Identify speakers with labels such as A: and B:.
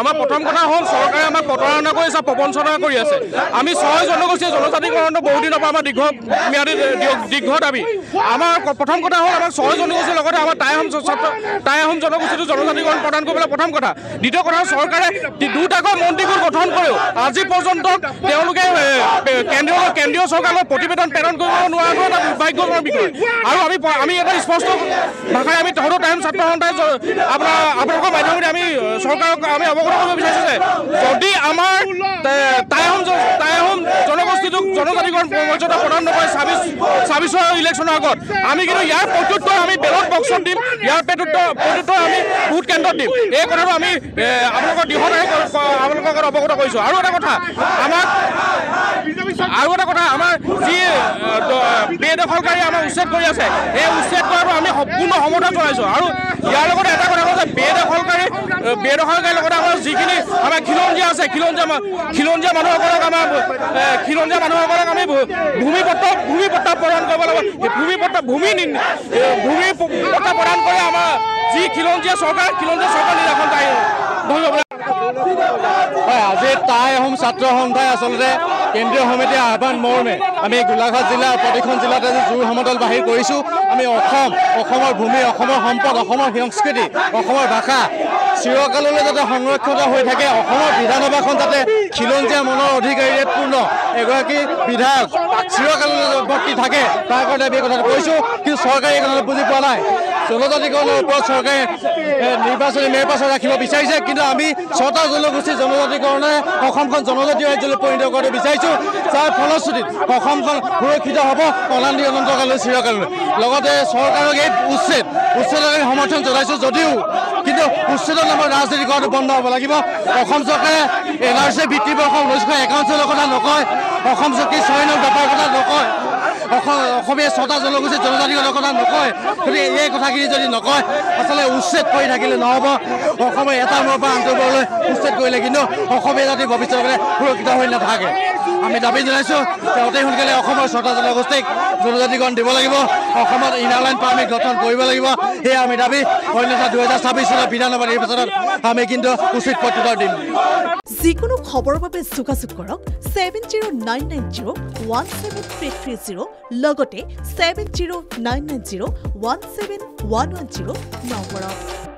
A: আমাৰ প্ৰথম কথা হ'ল চৰকাৰে আমাক প্ৰতাৰণা কৰিছে, প্ৰবঞ্চনা কৰি আছে। আমি 6 জনগোষ্ঠীয় জনজাতিকৰণটো বহুদিনৰ পৰা আমাৰ দীৰ্ঘম্যাদী দীৰ্ঘ দাবী। আমাৰ প্ৰথম কথা হ'ল আমাক 6 জনগোষ্ঠীৰ লগতে আমাৰ টাই আহোম জনগোষ্ঠীটো জনজাতিকৰণ প্ৰদান কৰিবলৈ প্ৰথম কথা। দ্বিতীয় কথা, চৰকাৰে 2টাকৈ মন্ত্ৰীগোট গঠন কৰিও আজি পৰ্যন্ত তেওঁলোকে কেন্দ্ৰীয় চৰকাৰলৈ প্ৰতিবেদন প্ৰেৰণ কৰিব নোৱাৰাটো এটা দুৰ্ভাগ্যজনক বিষয়। আৰু আমি এটা স্পষ্ট ভাষাৰে আমি তহঁতৰ টাইম ছাত্ৰ সন্থাই আপোনালোকৰ মাধ্যমেৰে আমি চৰকাৰক আমি অৱগত কৰিব বিচাৰিছোঁ যে যদি আমাৰ টাই আহোম জনগোষ্ঠীটোক জনজাতিকৰণ মৰ্যাদা প্ৰদান নকৰে 26 ইলেকশ্যনৰ আগত, আমি কিন্তু ইয়াৰ প্ৰত্যুত্তৰ আমি বেলট বক্সত দিম, ইয়াৰ প্ৰত্যুত্তৰ আমি ভোট কেন্দ্ৰত দিম। এই কথাটো আমি আপোনালোকৰ দৃঢ়তাৰে আপোনালোকৰ অৱগত কৰিছোঁ। আৰু এটা কথা আমাৰ যি বেদখলকাৰী আমাৰ উচ্ছেদ কৰি আছে, এই উচ্ছেদ কৰাটো আমি সম্পূৰ্ণ সমৰ্থন জনাইছোঁ। আৰু ইয়াৰ লগতে এটা কথা হ'ল যে বেদখলকাৰীৰ লগতে আমাৰ যিখিনি আমাৰ খিলঞ্জীয়া আছে, খিলঞ্জীয়া মানুহসকলক আমি ভূমি পট্টা প্ৰদান কৰিব লাগিব। ভূমি পট্টা প্ৰদান কৰি আমাৰ যি খিলঞ্জীয়া চৰকাৰ নিৰাখন ধন্যবাদ।
B: হয়, আজি টাই আহোম ছাত্ৰ সন্থাই আচলতে কেন্দ্ৰীয় সমিতিৰ আহ্বান মৰ্মে আমি গোলাঘাট জিলাৰ প্ৰতিখন জিলাতে আজি জোৰ সমদল বাহিৰ কৰিছোঁ। আমি অসমৰ ভূমি, অসমৰ সম্পদ, অসমৰ সংস্কৃতি, অসমৰ ভাষা চিৰকাললৈ যাতে সংৰক্ষিত হৈ থাকে, অসমৰ বিধানসভাখন যাতে খিলঞ্জীয়া মনৰ অধিকাৰীৰে পূৰ্ণ এগৰাকী বিধায়ক চিৰকাললৈ বৰ্তি থাকে, তাৰ কাৰণে আমি এই কথাটো কৈছোঁ। কিন্তু চৰকাৰে এই কথাটো বুজি পোৱা নাই। জনজাতিকৰণৰ ওপৰত চৰকাৰে নিৰ্বাচনী মেৰপাচত ৰাখিব বিচাৰিছে, কিন্তু আমি 6টা জনগোষ্ঠীৰ জনজাতিকৰণে অসমখন জনজাতীয় ৰাজ্যলৈ পৰিণত কৰিব বিচাৰিছোঁ, যাৰ ফলশ্ৰুতিত অসমখন সুৰক্ষিত হ'ব অনাদি অনন্তকাললৈ চিৰকাললৈ। লগতে চৰকাৰক এই উচ্ছেদক আমি সমৰ্থন জনাইছোঁ যদিও কিন্তু উচ্ছেদৰ নামৰ ৰাজনীতি কৰাটো বন্ধ হ'ব লাগিব। অসম চৰকাৰে NRC ভিত্তিবৰ্ষ 1951 কথা নকয়, অসম চুক্তি 6 নং দফাৰ কথা নকয়, অসমীয়া 6টা জনগোষ্ঠীৰ জনজাতিকৰণৰ কথা নকয়। গতিকে এই কথাখিনি যদি নকয়, আচলতে উচ্ছেদ কৰি থাকিলে নহ'ব। অসমৰ এটা মূৰৰ পৰা আনটো মূৰলৈ উচ্ছেদ কৰিলে কিন্তু অসমীয়া জাতিৰ ভৱিষ্যতে সুৰক্ষিত হৈ নাথাকে। আমি দাবী জনাইছোঁ যে অতি সোনকালে অসমৰ 6টা জনগোষ্ঠীক জনজাতিকৰণ দিব লাগিব, অসমত ইনাৰ লাইন পাৰ্মিট গঠন কৰিব লাগিব। সেয়া আমি দাবী, অন্যথা 2026 চনৰ বিধানসভা নিৰ্বাচনত আমি কিন্তু উচিত প্ৰত্যুত্তৰ দিম।
C: যিকোনো খবৰৰ বাবে যোগাযোগ কৰক 7099017330 লগতে 7099017110 নম্বৰত।